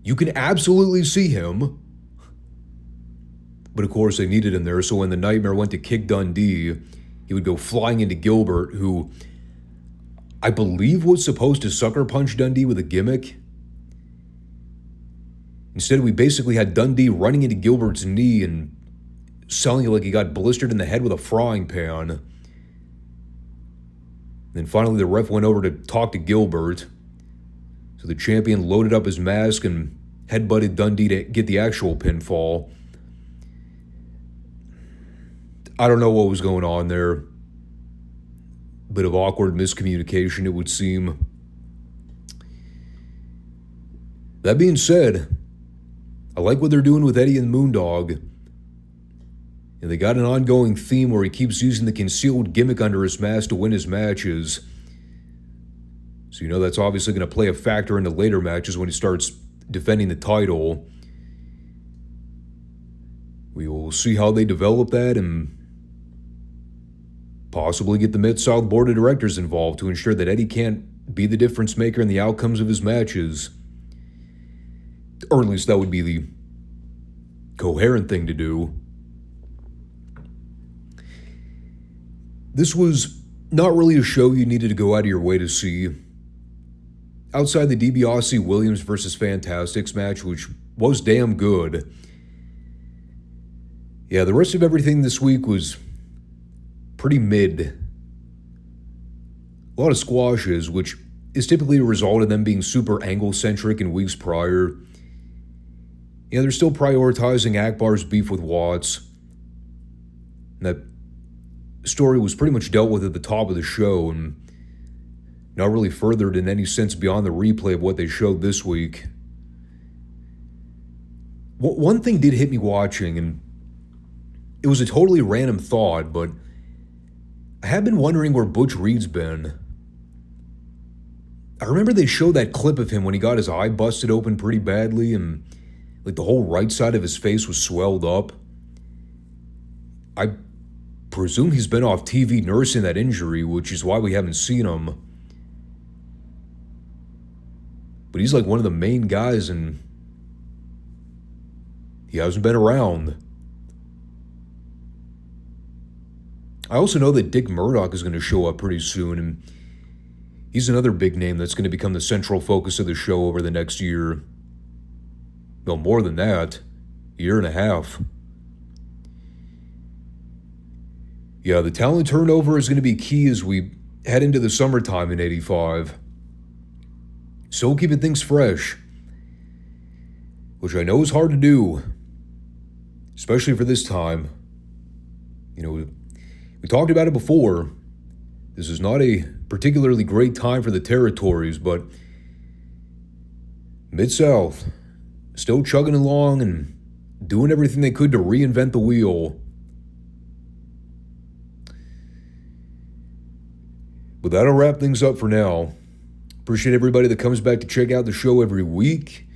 You can absolutely see him. But of course, they needed him there, so when the Nightmare went to kick Dundee, he would go flying into Gilbert, who I believe was supposed to sucker punch Dundee with a gimmick. Instead, we basically had Dundee running into Gilbert's knee and selling it like he got blistered in the head with a frying pan. Then finally, the ref went over to talk to Gilbert. So the champion loaded up his mask and headbutted Dundee to get the actual pinfall. I don't know what was going on there. Bit of awkward miscommunication, it would seem. That being said, I like what they're doing with Eddie and Moondog. And they got an ongoing theme where he keeps using the concealed gimmick under his mask to win his matches. So you know that's obviously going to play a factor into later matches when he starts defending the title. We will see how they develop that and possibly get the Mid-South Board of Directors involved to ensure that Eddie can't be the difference maker in the outcomes of his matches. Or at least that would be the coherent thing to do. This was not really a show you needed to go out of your way to see. Outside the DiBiase Williams versus Fantastics match, which was damn good. Yeah, the rest of everything this week was pretty mid. A lot of squashes, which is typically a result of them being super angle-centric in weeks prior. Yeah, they're still prioritizing Akbar's beef with Watts. And that story was pretty much dealt with at the top of the show and not really furthered in any sense beyond the replay of what they showed this week. One thing did hit me watching, and it was a totally random thought, but I have been wondering where Butch Reed's been. I remember they showed that clip of him when he got his eye busted open pretty badly and like the whole right side of his face was swelled up. I presume he's been off TV nursing that injury, which is why we haven't seen him. But he's like one of the main guys and he hasn't been around. I also know that Dick Murdoch is going to show up pretty soon, and he's another big name that's going to become the central focus of the show over the next year. Well, more than that, year and a half. Yeah, the talent turnover is going to be key as we head into the summertime in 85. Still keeping things fresh, which I know is hard to do, especially for this time. You know, we talked about it before. This is not a particularly great time for the territories, but Mid-South still chugging along and doing everything they could to reinvent the wheel. But that'll wrap things up for now. Appreciate everybody that comes back to check out the show every week.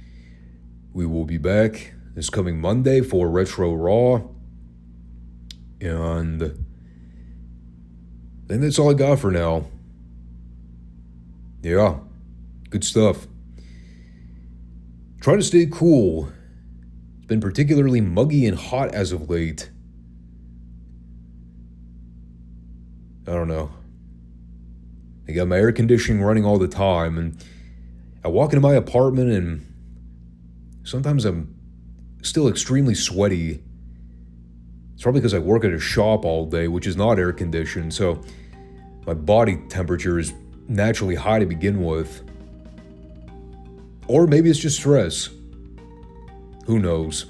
We will be back this coming Monday for Retro Raw. And I think that's all I got for now. Yeah, good stuff. Try to stay cool. It's been particularly muggy and hot as of late. I don't know. I got my air conditioning running all the time, and I walk into my apartment and sometimes I'm still extremely sweaty. It's probably because I work at a shop all day, which is not air conditioned, so my body temperature is naturally high to begin with. Or maybe it's just stress. Who knows?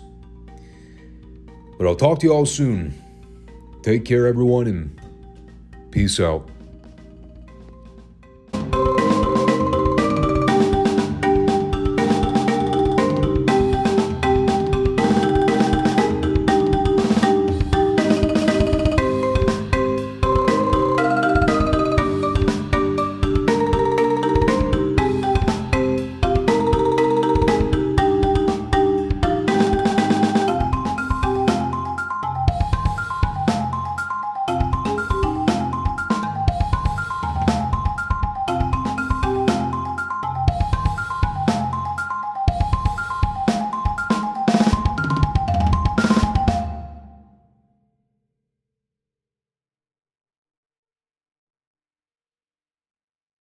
But I'll talk to you all soon. Take care, everyone, and peace out.